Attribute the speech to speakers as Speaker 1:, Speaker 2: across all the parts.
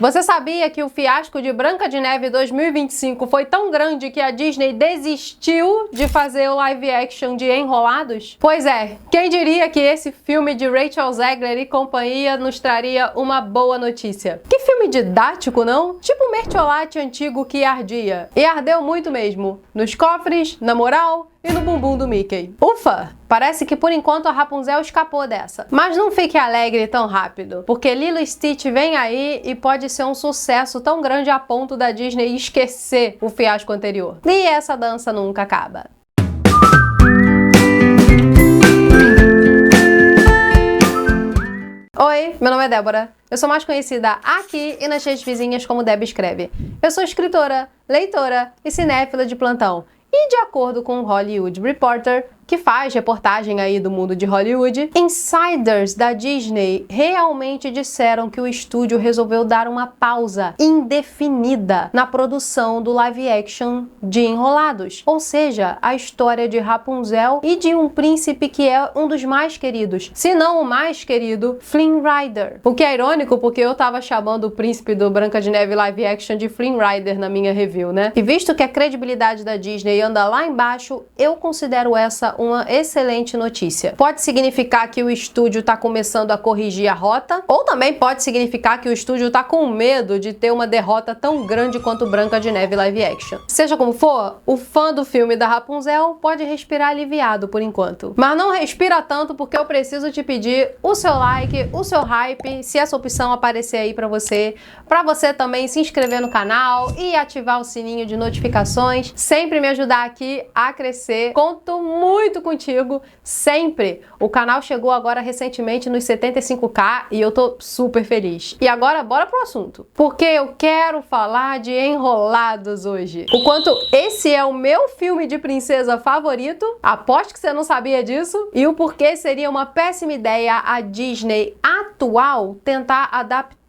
Speaker 1: Você sabia que o fiasco de Branca de Neve 2025 foi tão grande que a Disney desistiu de fazer o live action de Enrolados? Pois é, quem diria que esse filme de Rachel Zegler e companhia nos traria uma boa notícia? Que filme didático, não? Tipo um mertiolate antigo que ardia. E ardeu muito mesmo. Nos cofres, na moral e no bumbum do Mickey. Ufa! Parece que por enquanto a Rapunzel escapou dessa. Mas não fique alegre tão rápido, porque Lilo e Stitch vem aí e pode ser um sucesso tão grande a ponto da Disney esquecer o fiasco anterior. E essa dança nunca acaba. Oi, meu nome é Débora. Eu sou mais conhecida aqui e nas redes vizinhas como Deb Escreve. Eu sou escritora, leitora e cinéfila de plantão. E de acordo com o Hollywood Reporter, que faz reportagem aí do mundo de Hollywood, insiders da Disney realmente disseram que o estúdio resolveu dar uma pausa indefinida na produção do live action de Enrolados, ou seja, a história de Rapunzel e de um príncipe que é um dos mais queridos, se não o mais querido, Flynn Rider. O que é irônico porque eu tava chamando o príncipe do Branca de Neve live action de Flynn Rider na minha review, né? E visto que a credibilidade da Disney anda lá embaixo, eu considero essa uma excelente notícia. Pode significar que o estúdio está começando a corrigir a rota, ou também pode significar que o estúdio está com medo de ter uma derrota tão grande quanto Branca de Neve live action. Seja como for, o fã do filme da Rapunzel pode respirar aliviado por enquanto. Mas não respira tanto porque eu preciso te pedir o seu like, o seu hype, se essa opção aparecer aí para você também se inscrever no canal e ativar o sininho de notificações, sempre me ajudar aqui a crescer. Conto muito contigo, sempre. O canal chegou agora recentemente nos 75k e eu tô super feliz. E agora bora pro assunto, porque eu quero falar de Enrolados hoje. O quanto esse é o meu filme de princesa favorito, aposto que você não sabia disso, e o porquê seria uma péssima ideia a Disney atual tentar adaptar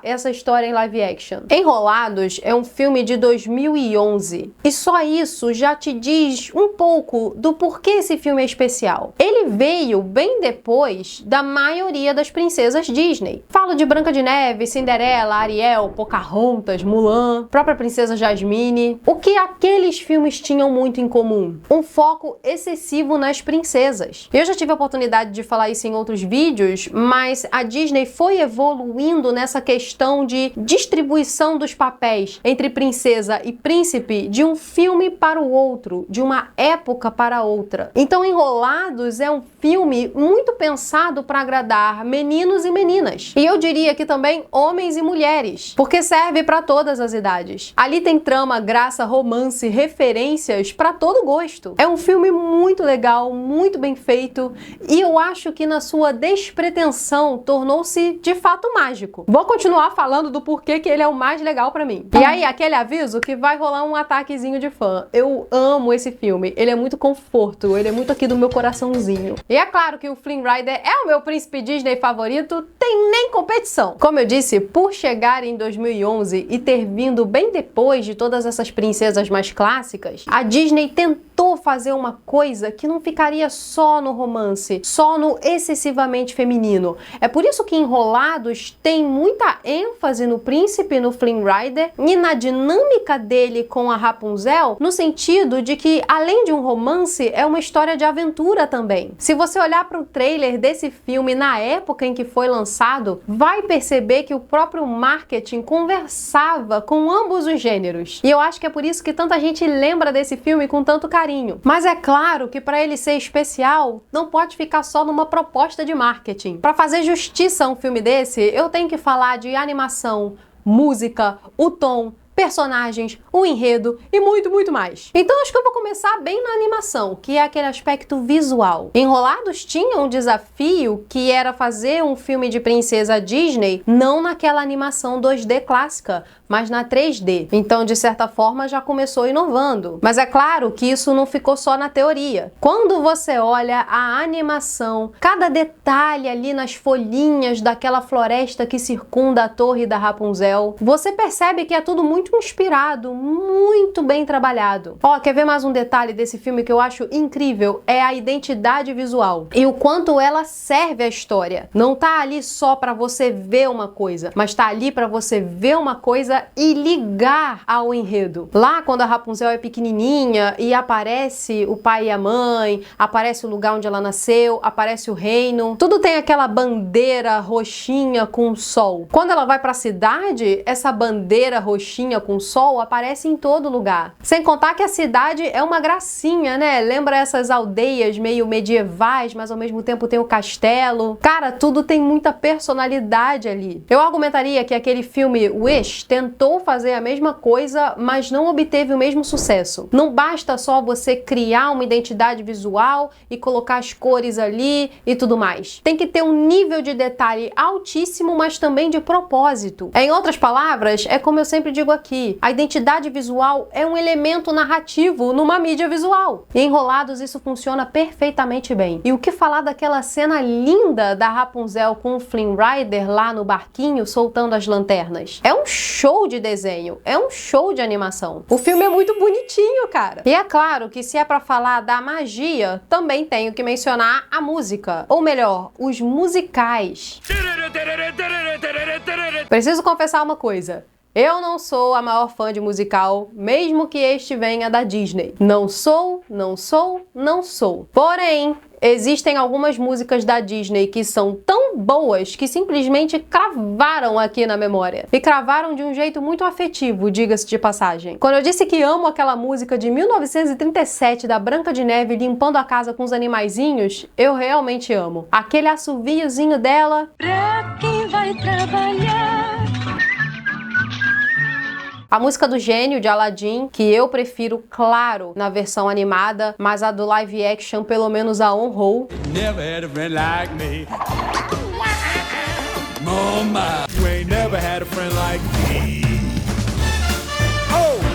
Speaker 1: essa história em live action. Enrolados é um filme de 2011 e só isso já te diz um pouco do porquê esse filme é especial. Ele veio bem depois da maioria das princesas Disney. Falo de Branca de Neve, Cinderela, Ariel, Pocahontas, Mulan, própria princesa Jasmine. O que aqueles filmes tinham muito em comum? Um foco excessivo nas princesas. Eu já tive a oportunidade de falar isso em outros vídeos, mas a Disney foi evoluindo nessa questão de distribuição dos papéis entre princesa e príncipe de um filme para o outro, de uma época para outra. Então Enrolados é um filme muito pensado para agradar meninos e meninas. E eu diria que também homens e mulheres, porque serve para todas as idades. Ali tem trama, graça, romance, referências para todo gosto. É um filme muito legal, muito bem feito e eu acho que na sua despretensão tornou-se de fato mágico. Vou continuar falando do porquê que ele é o mais legal pra mim. E aí, aquele aviso que vai rolar um ataquezinho de fã. Eu amo esse filme. Ele é muito conforto, ele é muito aqui do meu coraçãozinho. E é claro que o Flynn Rider é o meu príncipe Disney favorito, tem nem competição. Como eu disse, por chegar em 2011 e ter vindo bem depois de todas essas princesas mais clássicas, a Disney tentou fazer uma coisa que não ficaria só no romance, só no excessivamente feminino. É por isso que Enrolados tem muita ênfase no príncipe, no Flynn Rider, e na dinâmica dele com a Rapunzel, no sentido de que, além de um romance, é uma história de aventura também. Se você olhar para o trailer desse filme na época em que foi lançado, vai perceber que o próprio marketing conversava com ambos os gêneros. E eu acho que é por isso que tanta gente lembra desse filme com tanto carinho. Mas é claro que para ele ser especial, não pode ficar só numa proposta de marketing. Para fazer justiça a um filme desse, eu tenho que falar de animação, música, o tom, personagens, o enredo e muito, muito mais. Então acho que eu vou começar bem na animação, que é aquele aspecto visual. Enrolados tinha um desafio que era fazer um filme de princesa Disney não naquela animação 2D clássica, mas na 3D. Então, de certa forma, já começou inovando. Mas é claro que isso não ficou só na teoria. Quando você olha a animação, cada detalhe ali nas folhinhas daquela floresta que circunda a torre da Rapunzel, você percebe que é tudo muito muito inspirado, muito bem trabalhado. Ó, quer ver mais um detalhe desse filme que eu acho incrível? É a identidade visual e o quanto ela serve à história. Não tá ali só pra você ver uma coisa, mas tá ali pra você ver uma coisa e ligar ao enredo. Lá, quando a Rapunzel é pequenininha e aparece o pai e a mãe, aparece o lugar onde ela nasceu, aparece o reino, tudo tem aquela bandeira roxinha com o sol. Quando ela vai pra cidade, essa bandeira roxinha com o sol aparece em todo lugar. Sem contar que a cidade é uma gracinha, né? Lembra essas aldeias meio medievais, mas ao mesmo tempo tem o castelo. Cara, tudo tem muita personalidade ali. Eu argumentaria que aquele filme Wish tentou fazer a mesma coisa, mas não obteve o mesmo sucesso. Não basta só você criar uma identidade visual e colocar as cores ali e tudo mais. Tem que ter um nível de detalhe altíssimo, mas também de propósito. Em outras palavras, é como eu sempre digo aqui, a identidade visual é um elemento narrativo numa mídia visual. E em Enrolados isso funciona perfeitamente bem. E o que falar daquela cena linda da Rapunzel com o Flynn Rider lá no barquinho soltando as lanternas? É um show de desenho, é um show de animação. O filme é muito bonitinho, cara. E é claro que se é pra falar da magia, também tenho que mencionar a música. Ou melhor, os musicais. Preciso confessar uma coisa. Eu não sou a maior fã de musical, mesmo que este venha da Disney. Não sou. Porém, existem algumas músicas da Disney que são tão boas que simplesmente cravaram aqui na memória. E cravaram de um jeito muito afetivo, diga-se de passagem. Quando eu disse que amo aquela música de 1937 da Branca de Neve limpando a casa com os animaizinhos, eu realmente amo. Aquele assoviozinho dela... Pra quem vai trabalhar... A música do Gênio, de Aladdin, que eu prefiro, claro, na versão animada, mas a do live action pelo menos a honrou. Never had a friend like me. Mama, you ain't never had a friend like me.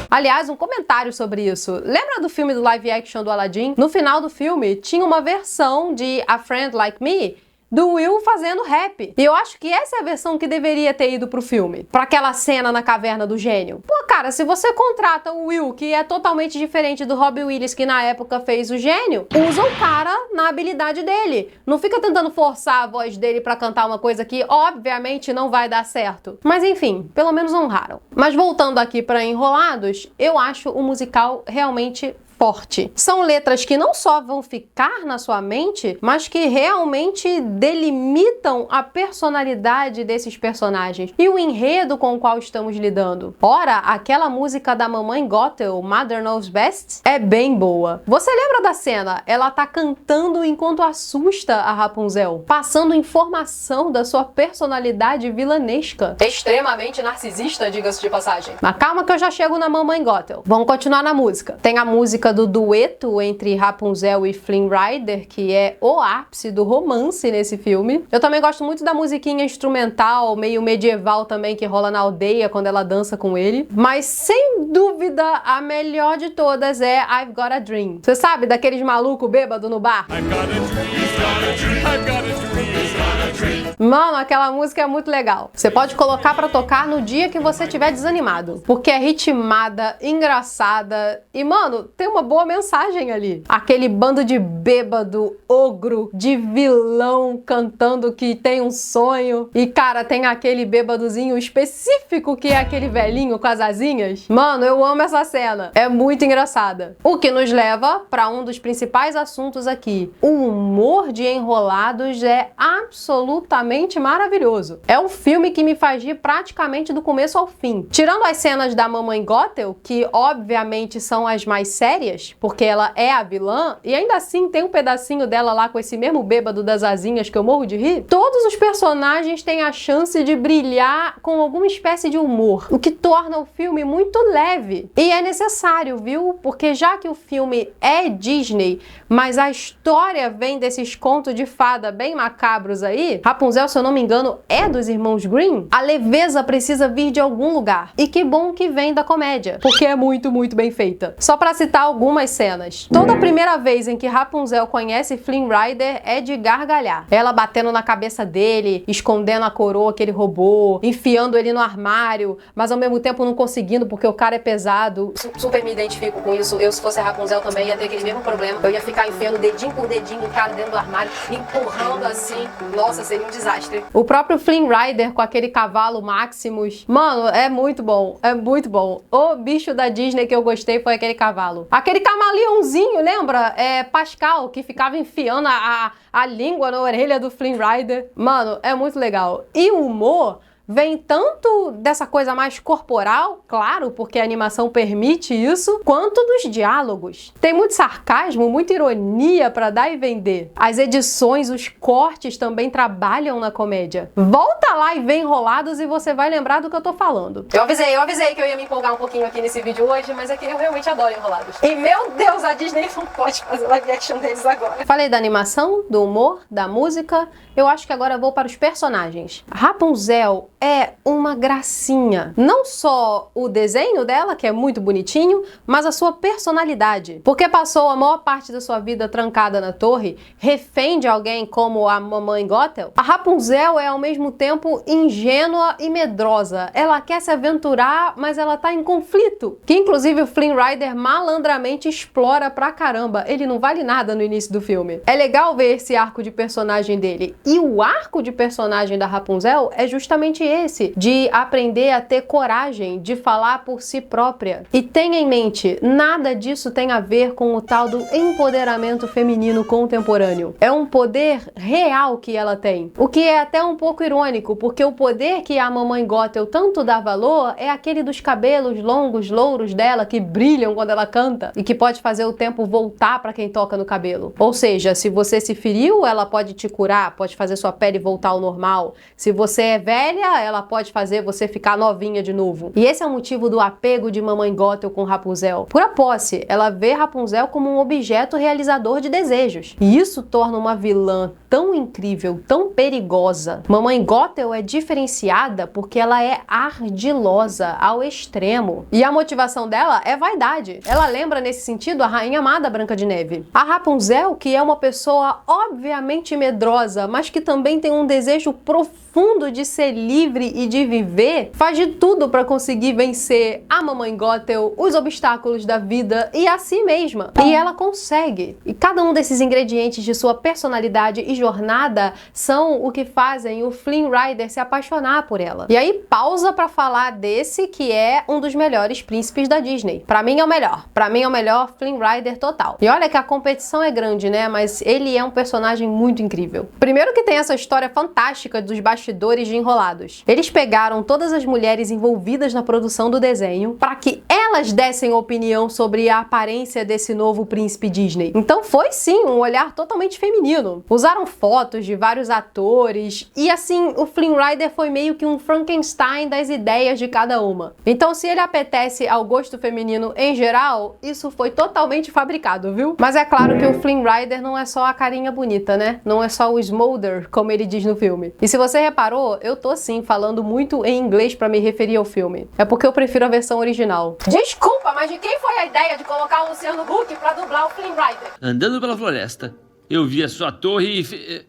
Speaker 1: Aliás, um comentário sobre isso. Lembra do filme do live action do Aladdin? No final do filme, tinha uma versão de A Friend Like Me do Will fazendo rap. E eu acho que essa é a versão que deveria ter ido pro filme. Pra aquela cena na caverna do gênio. Pô, cara, se você contrata o Will, que é totalmente diferente do Robbie Williams, que na época fez o gênio, usa o cara na habilidade dele. Não fica tentando forçar a voz dele pra cantar uma coisa que, obviamente, não vai dar certo. Mas enfim, pelo menos honraram. Mas voltando aqui pra Enrolados, eu acho o musical realmente forte. São letras que não só vão ficar na sua mente, mas que realmente delimitam a personalidade desses personagens e o enredo com o qual estamos lidando. Ora, aquela música da Mamãe Gothel, Mother Knows Best, é bem boa. Você lembra da cena? Ela tá cantando enquanto assusta a Rapunzel, passando informação da sua personalidade vilanesca. Extremamente narcisista, diga-se de passagem. Mas calma que eu já chego na Mamãe Gothel. Vamos continuar na música. Tem a música do dueto entre Rapunzel e Flynn Rider, que é o ápice do romance nesse filme. Eu também gosto muito da musiquinha instrumental, meio medieval também, que rola na aldeia quando ela dança com ele. Mas, sem dúvida, a melhor de todas é I've Got a Dream. Você sabe, daqueles malucos bêbados no bar? I've got a dream, I've got a dream, I've got a dream, I've got a dream. Mano, aquela música é muito legal. Você pode colocar pra tocar no dia que você estiver desanimado. Porque é ritmada, engraçada e, mano, tem uma boa mensagem ali. Aquele bando de bêbado, ogro, de vilão cantando que tem um sonho. E, cara, tem aquele bêbadozinho específico que é aquele velhinho com as asinhas. Mano, eu amo essa cena. É muito engraçada. O que nos leva pra um dos principais assuntos aqui. O humor de Enrolados é absolutamente maravilhoso. É um filme que me faz rir praticamente do começo ao fim. Tirando as cenas da Mamãe Gothel, que obviamente são as mais sérias, porque ela é a vilã, e ainda assim tem um pedacinho dela lá com esse mesmo bêbado das asinhas que eu morro de rir, todos os personagens têm a chance de brilhar com alguma espécie de humor, o que torna o filme muito leve. E é necessário, viu? Porque já que o filme é Disney, mas a história vem desses contos de fada bem macabros aí, Rapunzel Rapunzel, se eu não me engano, é dos irmãos Grimm, a leveza precisa vir de algum lugar. E que bom que vem da comédia, porque é muito, muito bem feita. Só pra citar algumas cenas. Toda a primeira vez em que Rapunzel conhece Flynn Rider é de gargalhar. Ela batendo na cabeça dele, escondendo a coroa que ele roubou, enfiando ele no armário, mas ao mesmo tempo não conseguindo porque o cara é pesado. Super me identifico com isso. Eu, se fosse a Rapunzel, também ia ter aquele mesmo problema. Eu ia ficar enfiando dedinho por dedinho o cara dentro do armário, empurrando assim. Nossa, seria um desastre. O próprio Flynn Rider com aquele cavalo Maximus. Mano, é muito bom. É muito bom. O bicho da Disney que eu gostei foi aquele cavalo. Aquele camaleãozinho, lembra? É Pascal, que ficava enfiando a língua na orelha do Flynn Rider. Mano, é muito legal. E o humor vem tanto dessa coisa mais corporal, claro, porque a animação permite isso, quanto dos diálogos. Tem muito sarcasmo, muita ironia pra dar e vender. As edições, os cortes também trabalham na comédia. Volta lá e vê Enrolados e você vai lembrar do que eu tô falando. Eu avisei que eu ia me empolgar um pouquinho aqui nesse vídeo hoje, mas é que eu realmente adoro Enrolados. E meu Deus, a Disney não pode fazer live action deles agora. Falei da animação, do humor, da música, eu acho que agora eu vou para os personagens. Rapunzel é uma gracinha. Não só o desenho dela, que é muito bonitinho, mas a sua personalidade. Porque passou a maior parte da sua vida trancada na torre, refém de alguém como a mamãe Gothel, a Rapunzel é ao mesmo tempo ingênua e medrosa. Ela quer se aventurar, mas ela tá em conflito. Que inclusive o Flynn Rider malandramente explora pra caramba. Ele não vale nada no início do filme. É legal ver esse arco de personagem dele. E o arco de personagem da Rapunzel é justamente esse, de aprender a ter coragem de falar por si própria. E tenha em mente, nada disso tem a ver com o tal do empoderamento feminino contemporâneo. É um poder real que ela tem. O que é até um pouco irônico, porque o poder que a mamãe Gothel tanto dá valor é aquele dos cabelos longos, louros dela, que brilham quando ela canta e que pode fazer o tempo voltar para quem toca no cabelo. Ou seja, se você se feriu, ela pode te curar, pode fazer sua pele voltar ao normal. Se você é velha, ela pode fazer você ficar novinha de novo. E esse é o motivo do apego de mamãe Gothel com Rapunzel. Pura posse, ela vê Rapunzel como um objeto realizador de desejos. E isso torna uma vilã tão incrível, tão perigosa. Mamãe Gothel é diferenciada porque ela é ardilosa ao extremo. E a motivação dela é vaidade. Ela lembra, nesse sentido, a rainha amada Branca de Neve. A Rapunzel, que é uma pessoa obviamente medrosa, mas que também tem um desejo profundo de ser livre e de viver, faz de tudo para conseguir vencer a mamãe Gothel, os obstáculos da vida e a si mesma. E ela consegue. E cada um desses ingredientes de sua personalidade e jornada são o que fazem o Flynn Rider se apaixonar por ela. E aí pausa para falar desse que é um dos melhores príncipes da Disney. Para mim é o melhor. Para mim é o melhor Flynn Rider total. E olha que a competição é grande, né? Mas ele é um personagem muito incrível. Primeiro que tem essa história fantástica dos bastidores de Enrolados. Eles pegaram todas as mulheres envolvidas na produção do desenho para que elas dessem opinião sobre a aparência desse novo príncipe Disney. Então foi sim um olhar totalmente feminino. Usaram fotos de vários atores e assim o Flynn Rider foi meio que um Frankenstein das ideias de cada uma. Então se ele apetece ao gosto feminino em geral, isso foi totalmente fabricado, viu? Mas é claro que o Flynn Rider não é só a carinha bonita, né? Não é só o Smolder, como ele diz no filme. E se você reparou, eu tô sim falando muito em inglês pra me referir ao filme. É porque eu prefiro a versão original. Desculpa, mas de quem foi a ideia de colocar o Luciano Huck pra dublar o Flynn Rider?
Speaker 2: Andando pela floresta, eu vi a sua torre e...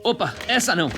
Speaker 2: Opa, essa não.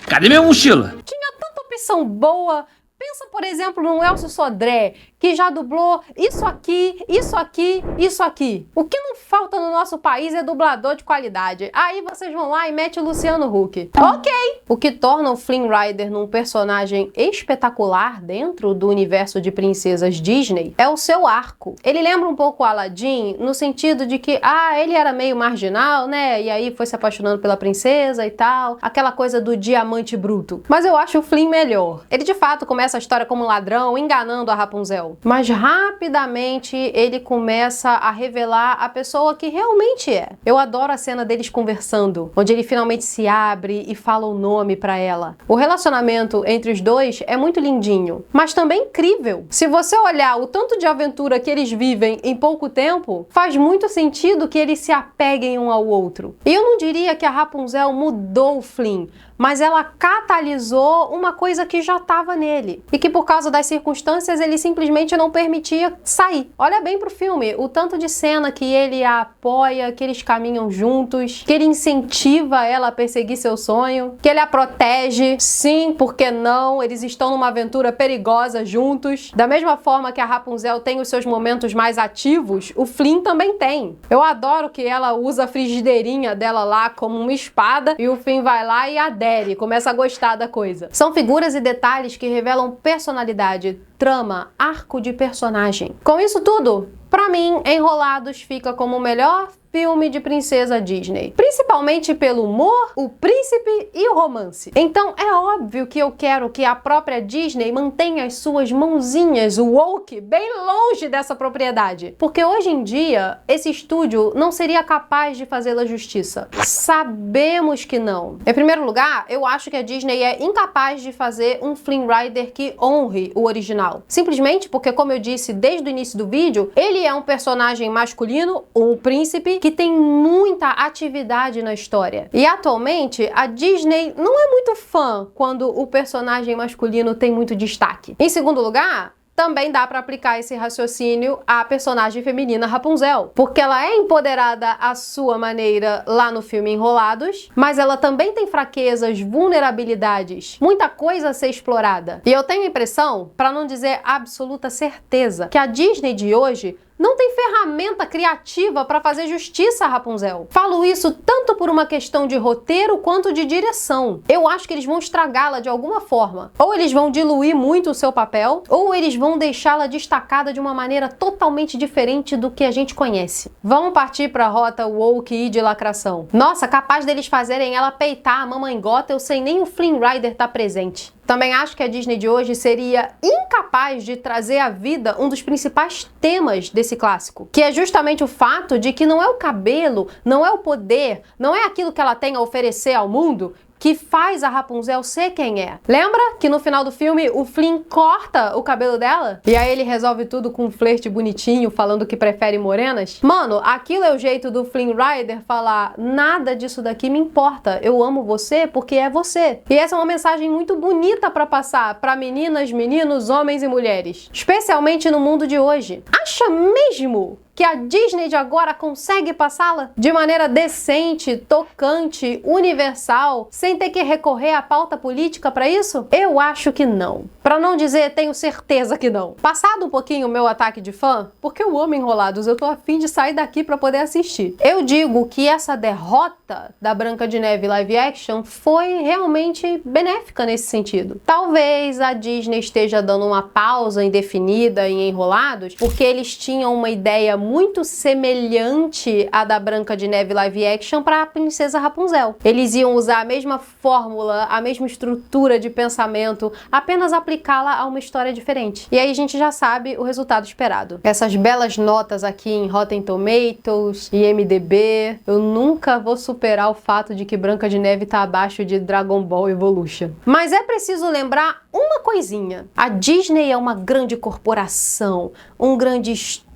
Speaker 2: Cadê minha mochila?
Speaker 1: Tinha tanta opção boa. Pensa, por exemplo, no Elcio Sodré, que já dublou isso aqui, isso aqui, isso aqui. O que não falta no nosso país é dublador de qualidade. Aí vocês vão lá e metem o Luciano Huck. Ok! O que torna o Flynn Rider num personagem espetacular dentro do universo de princesas Disney é o seu arco. Ele lembra um pouco o Aladdin no sentido de que, ele era meio marginal, né? E aí foi se apaixonando pela princesa e tal. Aquela coisa do diamante bruto. Mas eu acho o Flynn melhor. Ele de fato começa a história como um ladrão, enganando a Rapunzel. Mas rapidamente ele começa a revelar a pessoa que realmente é. Eu adoro a cena deles conversando, onde ele finalmente se abre e fala o nome pra ela. O relacionamento entre os dois é muito lindinho, mas também incrível. Se você olhar o tanto de aventura que eles vivem em pouco tempo, faz muito sentido que eles se apeguem um ao outro. E eu não diria que a Rapunzel mudou o Flynn, mas ela catalisou uma coisa que já estava nele e que por causa das circunstâncias ele simplesmente não permitia sair. Olha bem pro filme, o tanto de cena que ele a apoia, que eles caminham juntos, que ele incentiva ela a perseguir seu sonho, que ele a protege. Sim, por que não? Eles estão numa aventura perigosa juntos. Da mesma forma que a Rapunzel tem os seus momentos mais ativos, o Flynn também tem. Eu adoro que ela usa a frigideirinha dela lá como uma espada e o Flynn vai lá e adere, começa a gostar da coisa. São figuras e detalhes que revelam personalidade, trama, arco de personagem. Com isso tudo, pra mim, Enrolados fica como o melhor filme de princesa Disney. Principalmente pelo humor, o príncipe e o romance. Então é óbvio que eu quero que a própria Disney mantenha as suas mãozinhas woke bem longe dessa propriedade. Porque hoje em dia, esse estúdio não seria capaz de fazê-la justiça. Sabemos que não. Em primeiro lugar, eu acho que a Disney é incapaz de fazer um Flynn Rider que honre o original. Simplesmente porque, como eu disse desde o início do vídeo, ele é um personagem masculino, um príncipe, que tem muita atividade na história. E atualmente, a Disney não é muito fã quando o personagem masculino tem muito destaque. Em segundo lugar, também dá para aplicar esse raciocínio à personagem feminina Rapunzel, porque ela é empoderada à sua maneira lá no filme Enrolados, mas ela também tem fraquezas, vulnerabilidades, muita coisa a ser explorada. E eu tenho a impressão, para não dizer absoluta certeza, que a Disney de hoje não tem ferramenta criativa para fazer justiça a Rapunzel. Falo isso tanto por uma questão de roteiro quanto de direção. Eu acho que eles vão estragá-la de alguma forma. Ou eles vão diluir muito o seu papel, ou eles vão deixá-la destacada de uma maneira totalmente diferente do que a gente conhece. Vamos partir para a rota woke e de lacração. Nossa, capaz deles fazerem ela peitar a Mamãe Gothel sem nem o Flynn Rider estar presente. Também acho que a Disney de hoje seria incapaz de trazer à vida um dos principais temas desse clássico, que é justamente o fato de que não é o cabelo, não é o poder, não é aquilo que ela tem a oferecer ao mundo que faz a Rapunzel ser quem é. Lembra que no final do filme o Flynn corta o cabelo dela? E aí ele resolve tudo com um flerte bonitinho, falando que prefere morenas? Mano, aquilo é o jeito do Flynn Rider falar: nada disso daqui me importa, eu amo você porque é você. E essa é uma mensagem muito bonita pra passar pra meninas, meninos, homens e mulheres, especialmente no mundo de hoje. Acha mesmo que a Disney de agora consegue passá-la de maneira decente, tocante, universal, sem ter que recorrer à pauta política para isso? Eu acho que não. Para não dizer, tenho certeza que não. Passado um pouquinho o meu ataque de fã, porque eu amo Enrolados, eu tô a fim de sair daqui para poder assistir. Eu digo que essa derrota da Branca de Neve live action foi realmente benéfica nesse sentido. Talvez a Disney esteja dando uma pausa indefinida em Enrolados, porque eles tinham uma ideia muito semelhante à da Branca de Neve live action para a Princesa Rapunzel. Eles iam usar a mesma fórmula, a mesma estrutura de pensamento, apenas aplicá-la a uma história diferente. E aí a gente já sabe o resultado esperado. Essas belas notas aqui em Rotten Tomatoes e IMDb, eu nunca vou superar o fato de que Branca de Neve tá abaixo de Dragon Ball Evolution. Mas é preciso lembrar uma coisinha. A Disney é uma grande corporação, um grande estúdio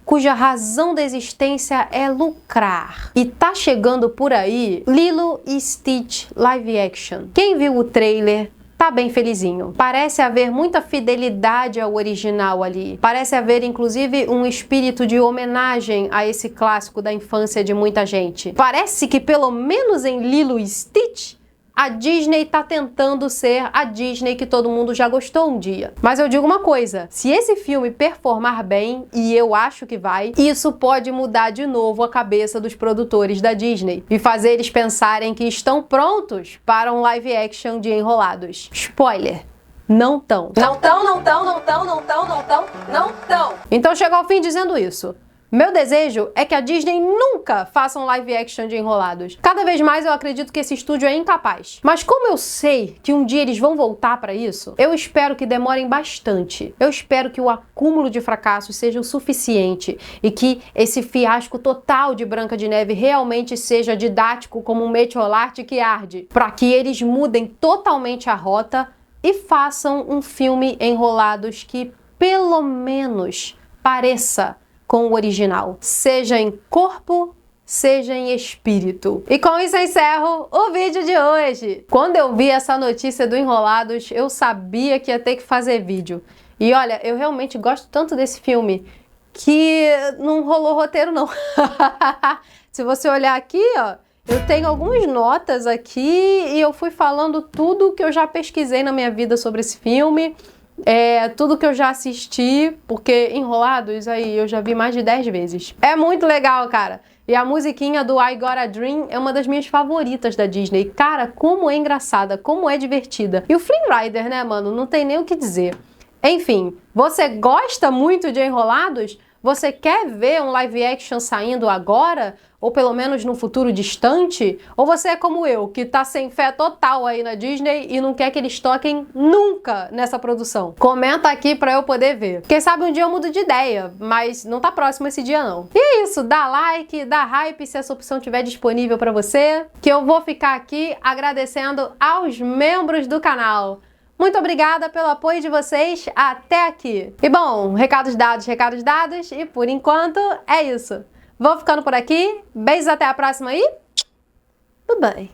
Speaker 1: cuja razão da existência é lucrar. E tá chegando por aí Lilo e Stitch live action. Quem viu o trailer tá bem felizinho. Parece haver muita fidelidade ao original ali. Parece haver, inclusive, um espírito de homenagem a esse clássico da infância de muita gente. Parece que, pelo menos em Lilo e Stitch, a Disney tá tentando ser a Disney que todo mundo já gostou um dia. Mas eu digo uma coisa, se esse filme performar bem, e eu acho que vai, isso pode mudar de novo a cabeça dos produtores da Disney e fazer eles pensarem que estão prontos para um live action de Enrolados. Spoiler! Não tão. Não tão, não tão, não tão, não tão, não tão, não tão. Então chego ao fim dizendo isso. Meu desejo é que a Disney nunca faça um live action de Enrolados. Cada vez mais eu acredito que esse estúdio é incapaz. Mas como eu sei que um dia eles vão voltar para isso, eu espero que demorem bastante. Eu espero que o acúmulo de fracassos seja o suficiente e que esse fiasco total de Branca de Neve realmente seja didático como um metiolate que arde, para que eles mudem totalmente a rota e façam um filme Enrolados que pelo menos pareça com o original, seja em corpo seja em espírito. E com isso eu encerro o vídeo de hoje. Quando eu vi essa notícia do Enrolados, eu sabia que ia ter que fazer vídeo. E olha, eu realmente gosto tanto desse filme que não rolou roteiro não. Se você olhar aqui, ó, eu tenho algumas notas aqui e eu fui falando tudo que eu já pesquisei na minha vida sobre esse filme, tudo que eu já assisti, porque Enrolados aí eu já vi mais de 10 vezes. É muito legal, cara. E a musiquinha do I Got a Dream é uma das minhas favoritas da Disney. Cara, como é engraçada, como é divertida. E o Flynn Rider, né, mano? Não tem nem o que dizer. Enfim, você gosta muito de Enrolados? Você quer ver um live action saindo agora? Ou pelo menos no futuro distante? Ou você é como eu, que tá sem fé total aí na Disney e não quer que eles toquem nunca nessa produção? Comenta aqui pra eu poder ver. Quem sabe um dia eu mudo de ideia, mas não tá próximo esse dia não. E é isso, dá like, dá hype se essa opção estiver disponível pra você, que eu vou ficar aqui agradecendo aos membros do canal. Muito obrigada pelo apoio de vocês até aqui. E bom, recados dados, e por enquanto é isso. Vou ficando por aqui, beijos até a próxima e... Bye bye.